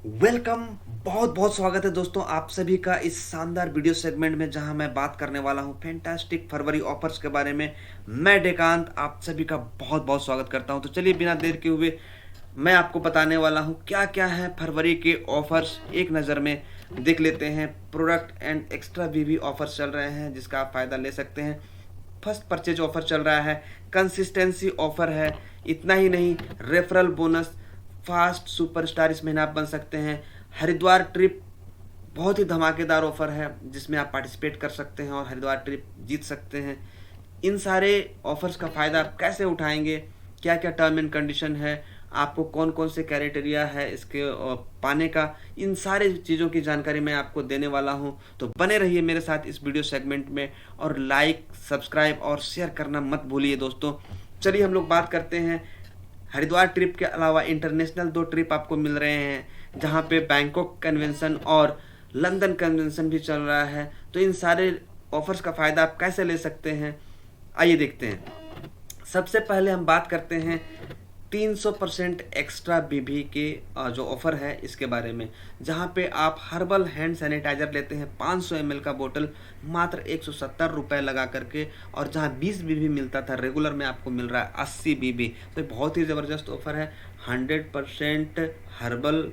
Welcome. बहुत बहुत स्वागत है दोस्तों आप सभी का इस शानदार वीडियो सेगमेंट में, जहां मैं बात करने वाला हूं फैंटास्टिक फरवरी ऑफर्स के बारे में। मैं डेकांत आप सभी का बहुत बहुत स्वागत करता हूं। तो चलिए बिना देर के हुए मैं आपको बताने वाला हूं क्या क्या है फरवरी के ऑफर्स। एक नज़र में देख लेते हैं। प्रोडक्ट एंड एक्स्ट्रा भी ऑफर्स चल रहे हैं जिसका आप फ़ायदा ले सकते हैं। फर्स्ट परचेज ऑफर चल रहा है, कंसिस्टेंसी ऑफर है, इतना ही नहीं रेफरल बोनस, फास्ट सुपरस्टार इस महीने आप बन सकते हैं। हरिद्वार ट्रिप बहुत ही धमाकेदार ऑफर है जिसमें आप पार्टिसिपेट कर सकते हैं और हरिद्वार ट्रिप जीत सकते हैं। इन सारे ऑफर्स का फ़ायदा आप कैसे उठाएंगे, क्या क्या टर्म एंड कंडीशन है, आपको कौन कौन से क्राइटेरिया है इसके पाने का, इन सारे चीज़ों की जानकारी मैं आपको देने वाला हूं। तो बने रहिए मेरे साथ इस वीडियो सेगमेंट में और लाइक सब्सक्राइब और शेयर करना मत भूलिए दोस्तों। चलिए हम लोग बात करते हैं। हरिद्वार ट्रिप के अलावा इंटरनेशनल 2 ट्रिप आपको मिल रहे हैं जहां पे बैंकॉक कन्वेंशन और लंदन कन्वेंशन भी चल रहा है। तो इन सारे ऑफर्स का फ़ायदा आप कैसे ले सकते हैं, आइए देखते हैं। सबसे पहले हम बात करते हैं 300% एक्स्ट्रा बीबी के जो ऑफ़र है इसके बारे में, जहां पे आप हर्बल हैंड सैनिटाइज़र लेते हैं 500 ml का बोतल मात्र 170 रुपये लगा करके, और जहां 20 बीबी मिलता था रेगुलर में आपको मिल रहा है 80 बीबी। तो बहुत ही ज़बरदस्त ऑफ़र है। 100% हर्बल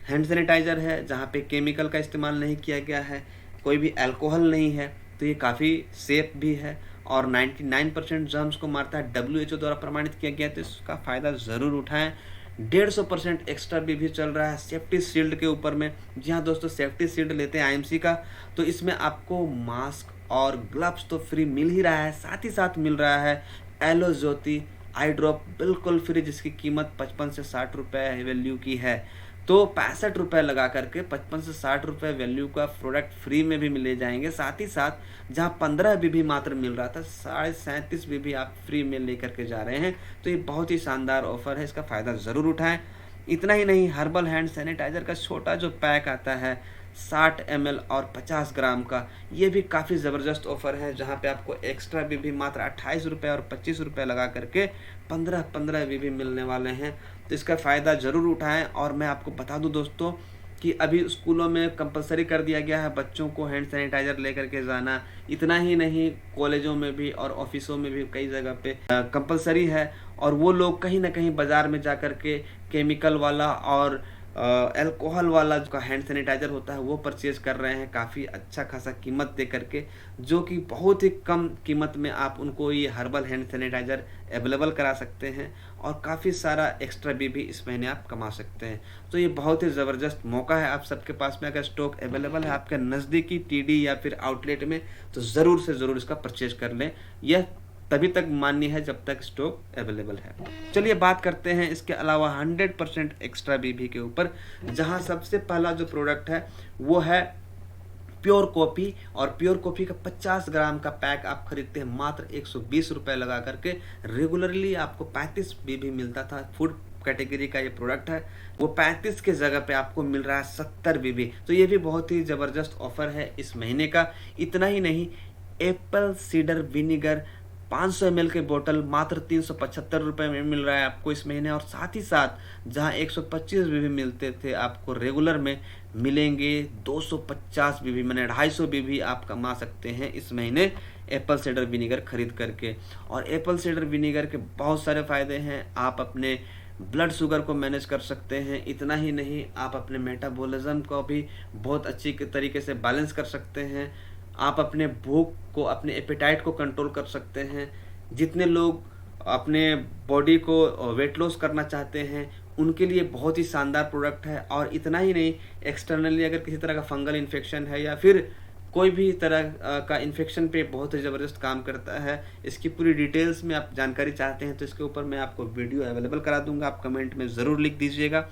हैंड सैनिटाइज़र है जहाँ पे केमिकल का इस्तेमाल नहीं किया गया है, कोई भी अल्कोहल नहीं है, तो ये काफ़ी सेफ भी है और 99% जर्म्स को मारता है। WHO द्वारा प्रमाणित किया गया, तो इसका फ़ायदा ज़रूर उठाएं। 150% एक्स्ट्रा भी चल रहा है सेफ्टी शील्ड के ऊपर में। जी हाँ दोस्तों, सेफ्टी शील्ड लेते हैं IMC का, तो इसमें आपको मास्क और ग्लव्स तो फ्री मिल ही रहा है, साथ ही साथ मिल रहा है एलो ज्योति आई ड्रॉप बिल्कुल फ्री, जिसकी कीमत 55 से 60 रुपये वैल्यू की है। तो 65 रुपये लगा करके 55 से 60 रुपये वैल्यू का प्रोडक्ट फ्री में भी मिले जाएंगे। साथ ही साथ जहां 15 बीबी मात्र मिल रहा था, 37.5 बीबी आप फ्री में लेकर के जा रहे हैं। तो ये बहुत ही शानदार ऑफर है, इसका फ़ायदा ज़रूर उठाएं। इतना ही नहीं, हर्बल हैंड सैनिटाइज़र का छोटा जो पैक आता है 60 ml और 50 ग्राम का, ये भी काफ़ी ज़बरदस्त ऑफर है जहाँ पे आपको एक्स्ट्रा बीबी मात्र 28 रुपये और 25 रुपये लगा करके 15 बीबी मिलने वाले हैं। तो इसका फ़ायदा ज़रूर उठाएं। और मैं आपको बता दूं दोस्तों कि अभी स्कूलों में कंपलसरी कर दिया गया है बच्चों को हैंड सैनिटाइज़र लेकर के जाना। इतना ही नहीं, कॉलेजों में भी और ऑफिसों में भी कई जगह पे कंपलसरी है, और वो लोग कहीं ना कहीं बाज़ार में जा कर के केमिकल वाला और अल्कोहल वाला जो हैंड सैनिटाइज़र होता है वो परचेज़ कर रहे हैं काफ़ी अच्छा खासा कीमत दे करके, जो कि बहुत ही कम कीमत में आप उनको ये हर्बल हैंड सैनिटाइज़र अवेलेबल करा सकते हैं और काफ़ी सारा एक्स्ट्रा भी इस महीने आप कमा सकते हैं। तो ये बहुत ही ज़बरदस्त मौका है आप सबके पास में। अगर स्टॉक अवेलेबल है आपके नज़दीकी TD या फिर आउटलेट में, तो ज़रूर से ज़रूर इसका परचेज़ कर लें। यह तभी तक मान्य है जब तक स्टॉक अवेलेबल है। चलिए बात करते हैं इसके अलावा 100% एक्स्ट्रा बीबी के ऊपर, जहां सबसे पहला जो प्रोडक्ट है वो है प्योर कॉफ़ी। और प्योर कॉफ़ी का 50 ग्राम का पैक आप खरीदते हैं मात्र 120 रुपये लगा करके। रेगुलरली आपको 35 बीबी मिलता था, फूड कैटेगरी का ये प्रोडक्ट है, वो 35 के जगह पे आपको मिल रहा है 70 बीबी। तो ये भी बहुत ही ज़बरदस्त ऑफर है इस महीने का। इतना ही नहीं, एप्पल सीडर विनीगर 500 ml के बोतल मात्र 375 रुपये में मिल रहा है आपको इस महीने। और साथ ही साथ जहां 125 बीबी मिलते थे आपको रेगुलर में, मिलेंगे 250 बीबी, मैंने 250 बीबी आप कमा सकते हैं इस महीने एप्पल साइडर विनीगर खरीद करके। और एप्पल साइडर विनीगर के बहुत सारे फ़ायदे हैं। आप अपने ब्लड शुगर को मैनेज कर सकते हैं। इतना ही नहीं, आप अपने मेटाबॉलिज्म को भी बहुत अच्छी तरीके से बैलेंस कर सकते हैं। आप अपने भूख को, अपने एपेटाइट को कंट्रोल कर सकते हैं। जितने लोग अपने बॉडी को वेट लॉस करना चाहते हैं उनके लिए बहुत ही शानदार प्रोडक्ट है। और इतना ही नहीं, एक्सटर्नली अगर किसी तरह का फंगल इन्फेक्शन है या फिर कोई भी तरह का इन्फेक्शन पे बहुत ही ज़बरदस्त काम करता है। इसकी पूरी डिटेल्स में आप जानकारी चाहते हैं तो इसके ऊपर मैं आपको वीडियो अवेलेबल करा दूंगा, आप कमेंट में ज़रूर लिख दीजिएगा।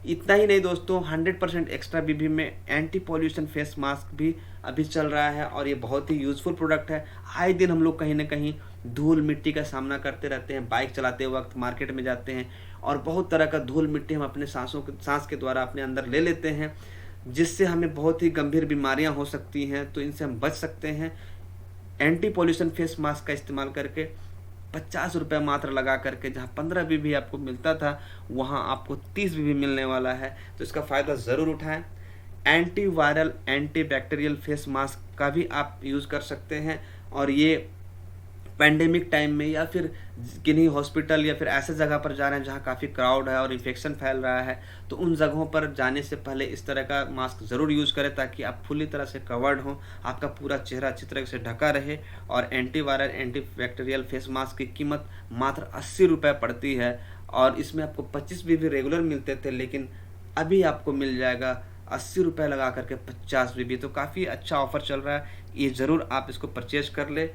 इतना ही नहीं दोस्तों, 100% एक्स्ट्रा बीबी में एंटी पॉल्यूशन फेस मास्क भी अभी चल रहा है और ये बहुत ही यूज़फुल प्रोडक्ट है। आए दिन हम लोग कहीं ना कहीं धूल मिट्टी का सामना करते रहते हैं, बाइक चलाते वक्त, मार्केट में जाते हैं, और बहुत तरह का धूल मिट्टी हम अपने सांस के द्वारा अपने अंदर ले लेते हैं, जिससे हमें बहुत ही गंभीर बीमारियां हो सकती हैं। तो इनसे हम बच सकते हैं एंटी पॉल्यूशन फेस मास्क का इस्तेमाल करके। 50 रुपये मात्र लगा करके, जहाँ 15 बीबी आपको मिलता था वहाँ आपको 30 बीबी मिलने वाला है। तो इसका फ़ायदा ज़रूर उठाएं। Anti viral anti bacterial face mask का भी आप यूज़ कर सकते हैं, और ये पैंडेमिक टाइम में या फिर किन्हीं हॉस्पिटल या फिर ऐसे जगह पर जा रहे हैं जहाँ काफ़ी क्राउड है और इन्फेक्शन फैल रहा है, तो उन जगहों पर जाने से पहले इस तरह का मास्क ज़रूर यूज़ करें, ताकि आप फुली तरह से कवर्ड हों, आपका पूरा चेहरा अच्छी तरह से ढका रहे। और anti viral anti bacterial face mask की कीमत मात्र 80 रुपये पड़ती है, और इसमें आपको 25 बीबी रेगुलर मिलते थे, लेकिन अभी आपको मिल जाएगा 80 रुपये लगा करके 50 बीबी। तो काफ़ी अच्छा ऑफर चल रहा है, ये ज़रूर आप इसको परचेज कर ले।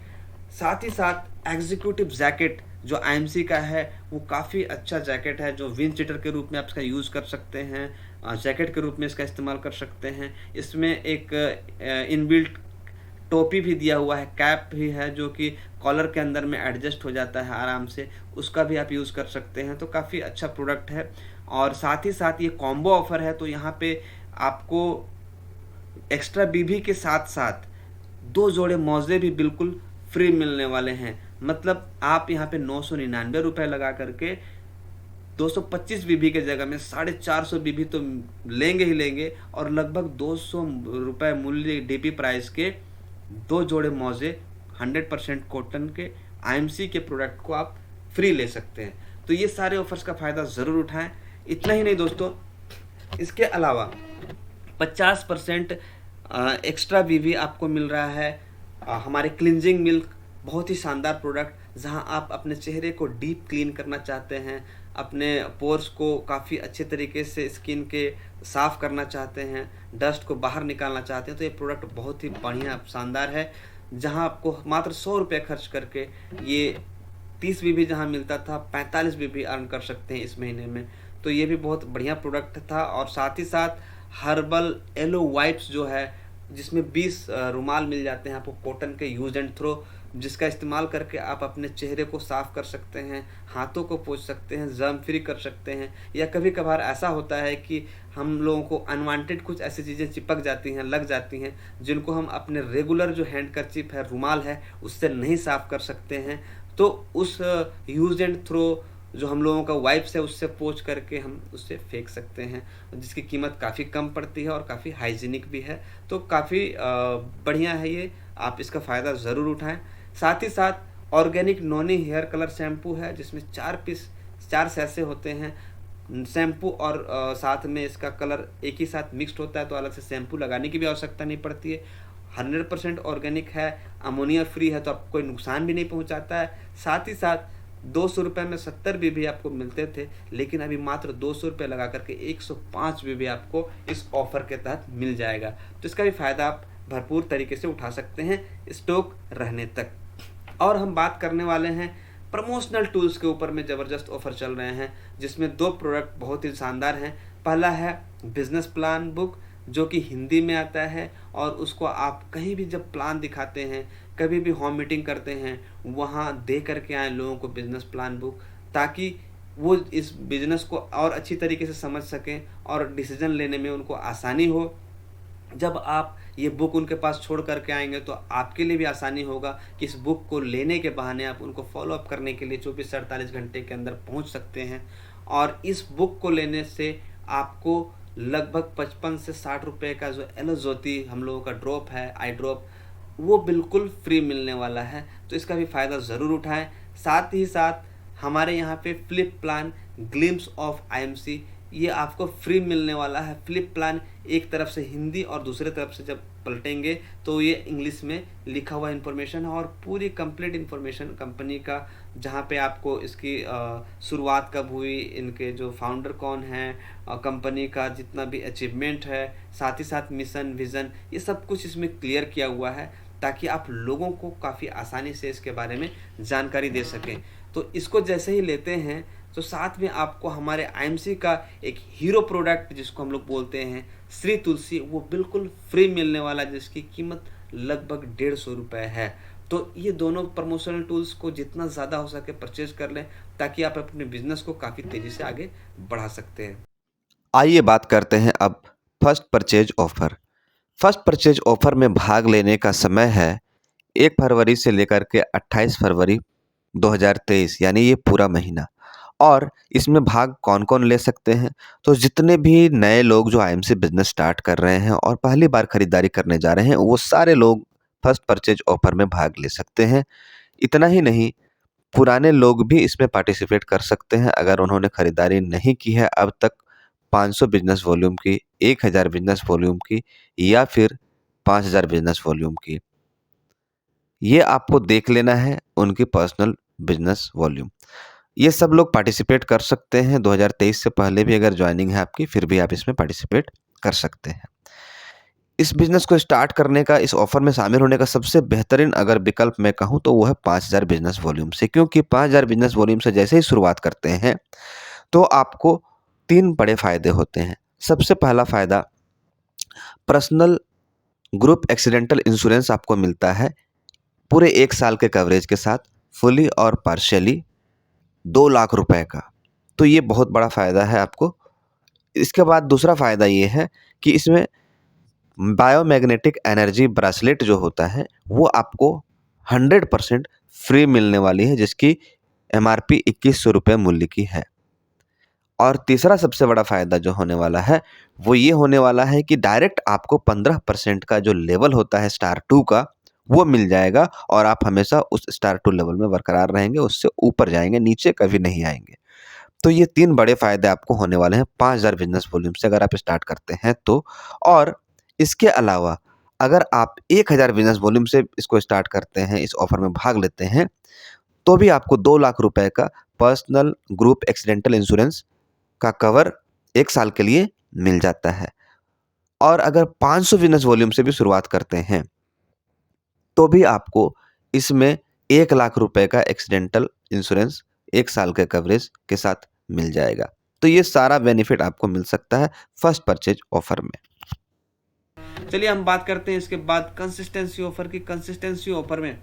साथ ही साथ एग्जीक्यूटिव जैकेट जो आईएमसी का है, वो काफ़ी अच्छा जैकेट है, जो विंड चीटर के रूप में आप इसका यूज़ कर सकते हैं, जैकेट के रूप में इसका इस्तेमाल कर सकते हैं। इसमें एक इनबिल्ट टोपी भी दिया हुआ है, कैप भी है, जो कि कॉलर के अंदर में एडजस्ट हो जाता है आराम से, उसका भी आप यूज़ कर सकते हैं। तो काफ़ी अच्छा प्रोडक्ट है। और साथ ही साथ ये कॉम्बो ऑफ़र है, तो यहाँ पे आपको एक्स्ट्रा बीबी के साथ साथ 2 जोड़े मोज़े भी बिल्कुल फ्री मिलने वाले हैं। मतलब आप यहाँ पे 999 रुपये लगा करके 225 बीबी के जगह में 450 बीबी तो लेंगे ही लेंगे, और लगभग 200 रुपये मूल्य डीपी प्राइस के 2 जोड़े मोज़े 100% कॉटन के आईएमसी के प्रोडक्ट को आप फ्री ले सकते हैं। तो ये सारे ऑफर्स का फ़ायदा ज़रूर उठाएं। इतना ही नहीं दोस्तों, इसके अलावा 50% एक्स्ट्रा बीबी आपको मिल रहा है। हमारे क्लिनजिंग मिल्क बहुत ही शानदार प्रोडक्ट, जहां आप अपने चेहरे को डीप क्लीन करना चाहते हैं, अपने पोर्स को काफ़ी अच्छे तरीके से स्किन के साफ़ करना चाहते हैं, डस्ट को बाहर निकालना चाहते हैं, तो ये प्रोडक्ट बहुत ही बढ़िया शानदार है। जहां आपको मात्र 100 रुपये खर्च करके ये 30 बीबी जहां मिलता था, 45 बीबी अर्न कर सकते हैं इस महीने में। तो ये भी बहुत बढ़िया प्रोडक्ट था। और साथ ही साथ हर्बल एलो वाइप्स जो है, जिसमें 20 रुमाल मिल जाते हैं आपको कॉटन के यूज एंड थ्रो, जिसका इस्तेमाल करके आप अपने चेहरे को साफ़ कर सकते हैं, हाथों को पोंछ सकते हैं, जर्म फ्री कर सकते हैं। या कभी कभार ऐसा होता है कि हम लोगों को अनवांटेड कुछ ऐसी चीज़ें चिपक जाती हैं, लग जाती हैं, जिनको हम अपने रेगुलर जो हैंडकरचिप है, रुमाल है, उससे नहीं साफ़ कर सकते हैं। तो उस यूज एंड थ्रो जो हम लोगों का वाइप्स है, उससे पोंछ करके हम उससे फेंक सकते हैं, जिसकी कीमत काफ़ी कम पड़ती है और काफ़ी हाइजीनिक भी है। तो काफ़ी बढ़िया है ये, आप इसका फ़ायदा ज़रूर उठाएं। साथ ही साथ ऑर्गेनिक नोनी हेयर कलर शैम्पू है, जिसमें 4 सैसे होते हैं शैम्पू, और साथ में इसका कलर एक ही साथ मिक्स्ड होता है, तो अलग से शैम्पू लगाने की भी आवश्यकता नहीं पड़ती है। 100% ऑर्गेनिक है, अमोनिया फ्री है, तो आपको कोई नुकसान भी नहीं पहुंचाता है। साथ ही साथ 200 रुपये में 70 बीबी आपको मिलते थे, लेकिन अभी मात्र 200 रुपये लगा करके 105 बीबी आपको इस ऑफ़र के तहत मिल जाएगा। तो इसका भी फ़ायदा आप भरपूर तरीके से उठा सकते हैं स्टॉक रहने तक। और हम बात करने वाले हैं प्रमोशनल टूल्स के ऊपर में। ज़बरदस्त ऑफ़र चल रहे हैं, जिसमें 2 प्रोडक्ट बहुत ही शानदार हैं। पहला है बिजनेस प्लान बुक, जो कि हिंदी में आता है, और उसको आप कहीं भी जब प्लान दिखाते हैं, कभी भी होम मीटिंग करते हैं, वहाँ दे करके आएँ लोगों को बिजनेस प्लान बुक, ताकि वो इस बिजनेस को और अच्छी तरीके से समझ सकें और डिसीजन लेने में उनको आसानी हो। जब आप ये बुक उनके पास छोड़ करके आएंगे, तो आपके लिए भी आसानी होगा कि इस बुक को लेने के बहाने आप उनको फॉलो अप करने के लिए 24 से 48 घंटे के अंदर पहुंच सकते हैं। और इस बुक को लेने से आपको लगभग 55 से 60 रुपये का जो एलो ज्योति हम लोगों का ड्रॉप है, आई ड्रॉप, वो बिल्कुल फ्री मिलने वाला है। तो इसका भी फ़ायदा ज़रूर उठाएं। साथ ही साथ हमारे यहाँ पे flip plan glimpse of IMC, ये आपको फ्री मिलने वाला है। फ्लिप प्लान एक तरफ से हिंदी और दूसरे तरफ से जब पलटेंगे तो ये इंग्लिश में लिखा हुआ इन्फॉर्मेशन है, और पूरी कंप्लीट इन्फॉर्मेशन कंपनी का, जहाँ पे आपको इसकी शुरुआत कब हुई, इनके जो फाउंडर कौन हैं, कंपनी का जितना भी अचीवमेंट है, साथ ही साथ मिशन विज़न, ये सब कुछ इसमें क्लियर किया हुआ है, ताकि आप लोगों को काफ़ी आसानी से इसके बारे में जानकारी दे सकें। तो इसको जैसे ही लेते हैं, तो साथ में आपको हमारे आईएमसी का एक हीरो प्रोडक्ट, जिसको हम लोग बोलते हैं श्री तुलसी, वो बिल्कुल फ्री मिलने वाला, जिसकी कीमत लगभग 150 रुपये है। तो ये दोनों प्रमोशनल टूल्स को जितना ज़्यादा हो सके परचेज कर लें, ताकि आप अपने बिजनेस को काफ़ी तेज़ी से आगे बढ़ा सकते हैं। आइए बात करते हैं अब first purchase offer. First purchase offer में भाग लेने का समय है 1 फरवरी से लेकर के 28 फरवरी 2023 यानी ये पूरा महीना। और इसमें भाग कौन-कौन ले सकते हैं? तो जितने भी नए लोग जो आईएमसी बिज़नेस स्टार्ट कर रहे हैं और पहली बार खरीदारी करने जा रहे हैं, वो सारे लोग फर्स्ट परचेज़ ऑफ़र में भाग ले सकते हैं। इतना ही नहीं, पुराने लोग भी इसमें पार्टिसिपेट कर सकते हैं अगर उन्होंने खरीदारी नहीं की है अब तक 500 बिज़नेस वॉल्यूम की, 1000 बिज़नेस वॉल्यूम की या फिर 5000 बिज़नेस वॉल्यूम की। ये आपको देख लेना है उनकी पर्सनल बिज़नेस वॉल्यूम। ये सब लोग पार्टिसिपेट कर सकते हैं 2023 से पहले भी अगर जॉइनिंग है आपकी, फिर भी आप इसमें पार्टिसिपेट कर सकते हैं। इस बिज़नेस को स्टार्ट करने का, इस ऑफ़र में शामिल होने का सबसे बेहतरीन अगर विकल्प मैं कहूँ तो वो है 5000 बिज़नेस वॉल्यूम से, क्योंकि 5000 बिज़नेस वॉल्यूम से जैसे ही शुरुआत करते हैं, तो आपको 3 बड़े फ़ायदे होते हैं। सबसे पहला फ़ायदा, पर्सनल ग्रुप एक्सीडेंटल इंश्योरेंस आपको मिलता है पूरे 1 साल के कवरेज के साथ, फुली और पार्शियली 2 लाख रुपए का। तो ये बहुत बड़ा फ़ायदा है आपको। इसके बाद दूसरा फ़ायदा ये है कि इसमें बायोमैग्नेटिक एनर्जी ब्रेसलेट जो होता है, वो आपको 100% फ्री मिलने वाली है, जिसकी एमआरपी ₹2100 मूल्य की है। और तीसरा सबसे बड़ा फ़ायदा जो होने वाला है, वो ये होने वाला है कि डायरेक्ट आपको 15% का जो लेवल होता है स्टार 2 का, वो मिल जाएगा और आप हमेशा उस स्टार 2 लेवल में बरकरार रहेंगे, उससे ऊपर जाएँगे, नीचे कभी नहीं आएँगे। तो ये 3 बड़े फ़ायदे आपको होने वाले हैं 5000 बिज़नेस वॉल्यूम से अगर आप स्टार्ट करते हैं तो। और इसके अलावा अगर आप 1000 बिज़नेस वॉल्यूम से इसको स्टार्ट करते हैं, इस ऑफ़र में भाग लेते हैं, तो भी आपको 2 लाख रुपए का पर्सनल ग्रुप एक्सीडेंटल इंश्योरेंस का कवर 1 साल के लिए मिल जाता है। और अगर 500 बिज़नेस वॉल्यूम से भी शुरुआत करते हैं, तो भी आपको इसमें 1 लाख रुपए का एक्सीडेंटल इंश्योरेंस 1 साल के कवरेज के साथ मिल जाएगा। तो ये सारा बेनिफिट आपको मिल सकता है फर्स्ट परचेज ऑफ़र में। चलिए हम बात करते हैं इसके बाद कंसिस्टेंसी ऑफर की। कंसिस्टेंसी ऑफर में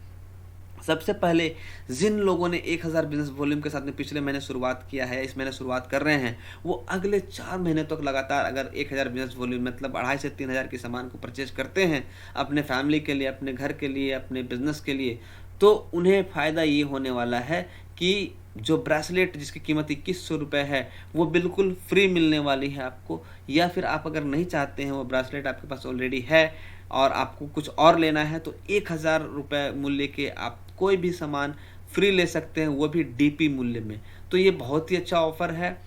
सबसे पहले जिन लोगों ने 1000 बिजनेस वॉल्यूम के साथ में पिछले महीने शुरुआत किया है, इस महीने शुरुआत कर रहे हैं, वो अगले 4 महीने तक लगातार अगर 1000 बिजनेस वॉल्यूम मतलब 2500 से 3000 की सामान को परचेज करते हैं अपने फैमिली के लिए, अपने घर के लिए, अपने बिजनेस के लिए, तो उन्हें फ़ायदा ये होने वाला है कि जो ब्रेसलेट जिसकी कीमत 2100 रुपये है, वो बिल्कुल फ्री मिलने वाली है आपको। या फिर आप अगर नहीं चाहते हैं, वो ब्रेसलेट आपके पास ऑलरेडी है और आपको कुछ और लेना है, तो 1000 रुपये मूल्य के आप कोई भी सामान फ्री ले सकते हैं, वो भी डीपी मूल्य में। तो ये बहुत ही अच्छा ऑफ़र है,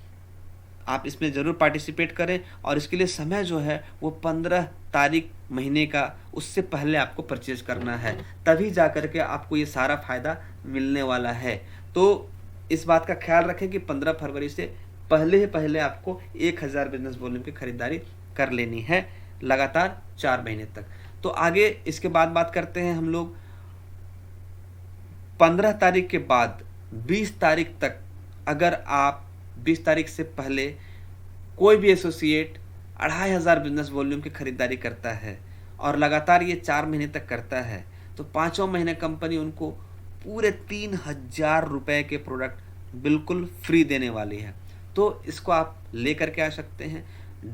आप इसमें ज़रूर पार्टिसिपेट करें। और इसके लिए समय जो है वो 15 तारीख महीने का, उससे पहले आपको परचेज करना है, तभी जा कर के आपको ये सारा फ़ायदा मिलने वाला है। तो इस बात का ख्याल रखें कि 15 फरवरी से पहले ही पहले आपको 1000 बिजनेस वॉल्यूम की खरीदारी कर लेनी है लगातार 4 महीने तक। तो आगे इसके बाद बात करते हैं हम लोग 15 तारीख के बाद 20 तारीख तक। अगर आप 20 तारीख से पहले कोई भी एसोसिएट 2500 बिजनेस वॉल्यूम की खरीदारी करता है और लगातार ये 4 महीने तक करता है, तो 5वें महीने कंपनी उनको पूरे 3000 रुपये के प्रोडक्ट बिल्कुल फ्री देने वाली है। तो इसको आप ले करके आ सकते हैं।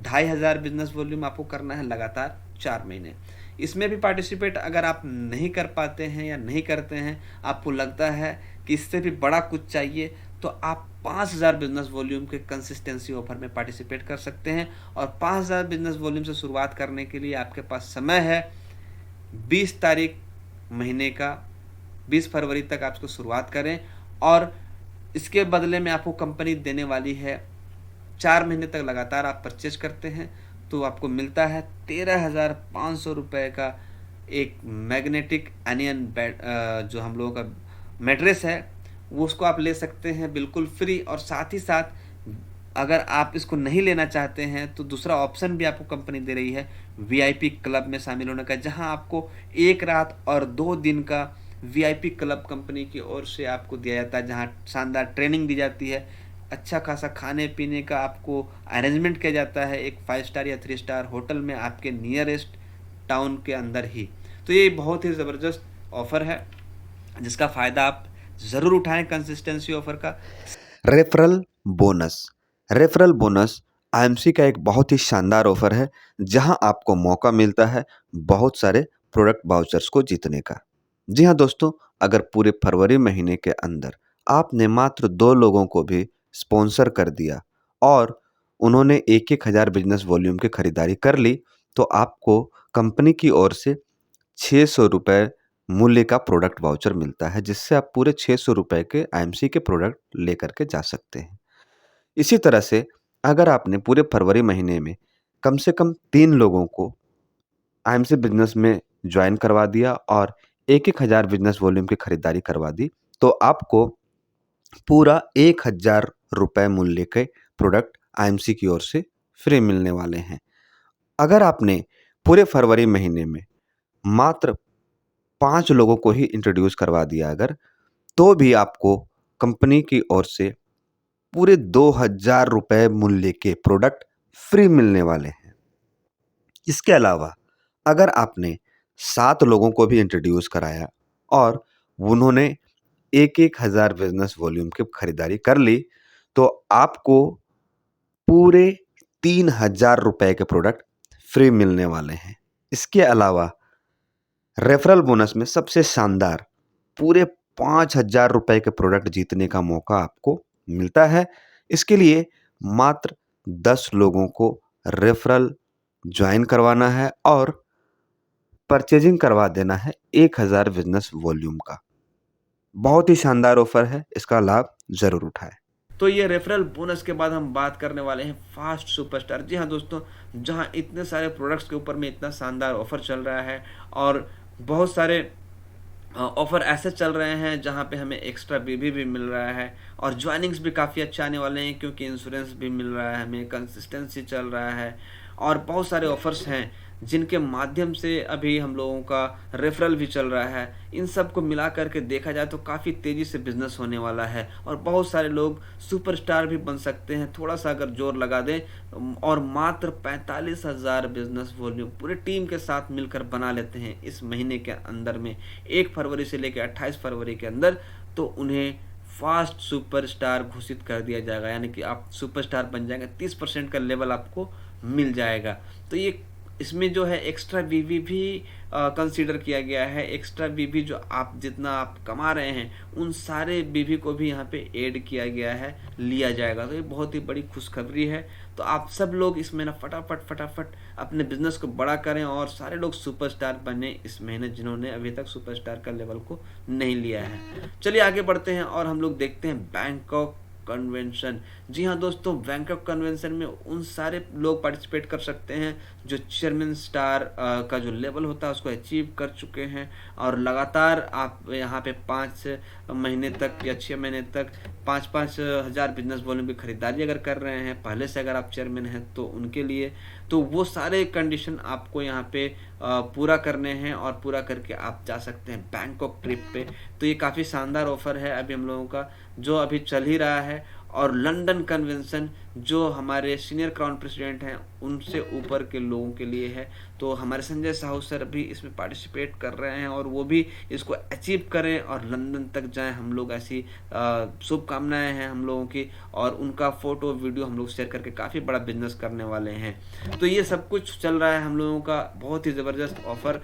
2500 बिजनेस वॉल्यूम आपको करना है लगातार 4 महीने। इसमें भी पार्टिसिपेट अगर आप नहीं कर पाते हैं या नहीं करते हैं, आपको लगता है कि इससे भी बड़ा कुछ चाहिए, तो आप 5000 बिजनेस वॉल्यूम के कंसिस्टेंसी ऑफर में पार्टिसिपेट कर सकते हैं। और 5000 बिजनेस वॉल्यूम से शुरुआत करने के लिए आपके पास समय है 20 तारीख महीने का, 20 फरवरी तक आप इसको शुरुआत करें। और इसके बदले में आपको कंपनी देने वाली है 4 महीने तक लगातार आप परचेज करते हैं तो आपको मिलता है 13,500 रुपये का एक मैग्नेटिक एनियन बेड, जो हम लोगों का मैट्रेस है, वो उसको आप ले सकते हैं बिल्कुल फ्री। और साथ ही साथ अगर आप इसको नहीं लेना चाहते हैं तो दूसरा ऑप्शन भी आपको कंपनी दे रही है वीआईपी क्लब में शामिल होने का, जहां आपको 1 रात और 2 दिन का वीआईपी क्लब कंपनी की ओर से आपको दिया जाता है, जहां शानदार ट्रेनिंग दी जाती है, अच्छा खासा खाने पीने का आपको अरेंजमेंट किया जाता है एक 5 स्टार या 3 स्टार होटल में आपके नियरेस्ट टाउन के अंदर ही। तो ये बहुत ही ज़बरदस्त ऑफ़र है जिसका फ़ायदा आप ज़रूर उठाएं कंसिस्टेंसी ऑफ़र का। Referral bonus. Referral bonus IMC का एक बहुत ही शानदार ऑफर है, जहां आपको मौका मिलता है बहुत सारे प्रोडक्ट वाउचर्स को जीतने का। जी हाँ दोस्तों, अगर पूरे फरवरी महीने के अंदर आपने मात्र 2 लोगों को भी स्पॉन्सर कर दिया और उन्होंने 1-1 हज़ार बिज़नेस वॉल्यूम की खरीदारी कर ली, तो आपको कंपनी की ओर से ₹600 मूल्य का प्रोडक्ट वाउचर मिलता है, जिससे आप पूरे ₹600 के आईएमसी के प्रोडक्ट लेकर के जा सकते हैं। इसी तरह से अगर आपने पूरे फरवरी महीने में कम से कम 3 लोगों को आईएमसी बिज़नेस में जॉइन करवा दिया और 1-1 हज़ार बिज़नेस वॉल्यूम की खरीदारी करवा दी, तो आपको पूरा ₹1000 मूल्य के प्रोडक्ट आईएमसी की ओर से फ्री मिलने वाले हैं। अगर आपने पूरे फरवरी महीने में मात्र 5 लोगों को ही इंट्रोड्यूस करवा दिया अगर, तो भी आपको कंपनी की ओर से पूरे ₹2000 मूल्य के प्रोडक्ट फ्री मिलने वाले हैं। इसके अलावा अगर आपने 7 लोगों को भी इंट्रोड्यूस कराया और उन्होंने 1-1 हज़ार बिज़नेस वॉल्यूम की खरीदारी कर ली, तो आपको पूरे ₹3000 के प्रोडक्ट फ्री मिलने वाले हैं। इसके अलावा रेफरल बोनस में सबसे शानदार पूरे ₹5000 के प्रोडक्ट जीतने का मौका आपको मिलता है। इसके लिए मात्र 10 लोगों को रेफरल जॉइन करवाना है और परचेजिंग करवा देना है 1000 बिज़नेस वॉल्यूम का। बहुत ही शानदार ऑफ़र है, इसका लाभ ज़रूर उठाएँ। तो ये रेफरल बोनस के बाद हम बात करने वाले हैं फास्ट सुपरस्टार। जी हाँ दोस्तों, जहाँ इतने सारे प्रोडक्ट्स के ऊपर में इतना शानदार ऑफर चल रहा है और बहुत सारे ऑफर ऐसे चल रहे हैं जहाँ पे हमें एक्स्ट्रा बीबी भी मिल रहा है और ज्वाइनिंग्स भी काफ़ी अच्छे आने वाले हैं, क्योंकि इंश्योरेंस भी मिल रहा है, हमें कंसिस्टेंसी चल रहा है और बहुत सारे ऑफर्स हैं जिनके माध्यम से अभी हम लोगों का रेफरल भी चल रहा है। इन सब को मिला करके देखा जाए तो काफ़ी तेज़ी से बिजनेस होने वाला है और बहुत सारे लोग सुपरस्टार भी बन सकते हैं, थोड़ा सा अगर जोर लगा दें और मात्र 45,000 बिजनेस वॉल्यूम पूरे टीम के साथ मिलकर बना लेते हैं इस महीने के अंदर में, 1 फरवरी से लेकर 28 फरवरी के अंदर, तो उन्हें फास्ट सुपरस्टार घोषित कर दिया जाएगा। यानी कि आप सुपरस्टार बन जाएंगे, 30% का लेवल आपको मिल जाएगा। तो ये इसमें जो है एक्स्ट्रा बीवी भी कंसीडर किया गया है। एक्स्ट्रा बीवी जो आप जितना आप कमा रहे हैं उन सारे बीवी को भी यहाँ पे ऐड किया गया है, लिया जाएगा। तो ये बहुत ही बड़ी खुशखबरी है। तो आप सब लोग इस महीना फटाफट अपने बिजनेस को बड़ा करें और सारे लोग सुपरस्टार बने इस महीने, जिन्होंने अभी तक सुपरस्टार का लेवल को नहीं लिया है। चलिए आगे बढ़ते हैं और हम लोग देखते हैं बैंकॉक कन्वेंशन। जी हाँ दोस्तों, बैंकॉक कन्वेंशन में उन सारे लोग पार्टिसिपेट कर सकते हैं जो चेयरमैन स्टार का जो लेवल होता है उसको अचीव कर चुके हैं और लगातार आप यहाँ पे 5 महीने तक या 6 महीने तक 5-5 हज़ार बिजनेस वॉल्यूम की खरीदारी अगर कर रहे हैं पहले से, अगर आप चेयरमैन हैं तो उनके लिए तो वो सारे कंडीशन आपको यहाँ पे पूरा करने हैं और पूरा करके आप जा सकते हैं बैंकॉक ट्रिप पे। तो ये काफ़ी शानदार ऑफर है अभी हम लोगों का जो अभी चल ही रहा है। और लंदन कन्वेंशन जो हमारे सीनियर क्राउन प्रेसिडेंट हैं उनसे ऊपर के लोगों के लिए है। तो हमारे संजय साहू सर भी इसमें पार्टिसिपेट कर रहे हैं और वो भी इसको अचीव करें और लंदन तक जाएं। हम लोग ऐसी शुभकामनाएं हैं हम लोगों की, और उनका फ़ोटो वीडियो हम लोग शेयर करके काफ़ी बड़ा बिजनेस करने वाले हैं। तो ये सब कुछ चल रहा है हम लोगों का, बहुत ही ज़बरदस्त ऑफ़र।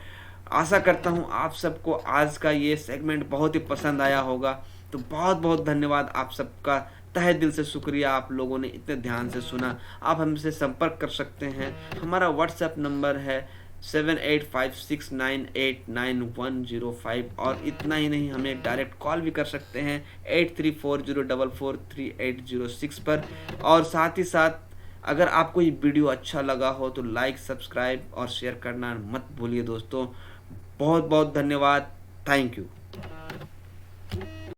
आशा करता हूँ आप सबको आज का ये सेगमेंट बहुत ही पसंद आया होगा। तो बहुत बहुत धन्यवाद आप सबका, तहे दिल से शुक्रिया आप लोगों ने इतने ध्यान से सुना। आप हमसे संपर्क कर सकते हैं, हमारा व्हाट्सएप नंबर है 7856989105 और इतना ही नहीं, हमें डायरेक्ट कॉल भी कर सकते हैं 8340443806 पर। और साथ ही साथ अगर आपको ये वीडियो अच्छा लगा हो तो लाइक, सब्सक्राइब और शेयर करना मत भूलिए दोस्तों। बहुत बहुत धन्यवाद, थैंक यू।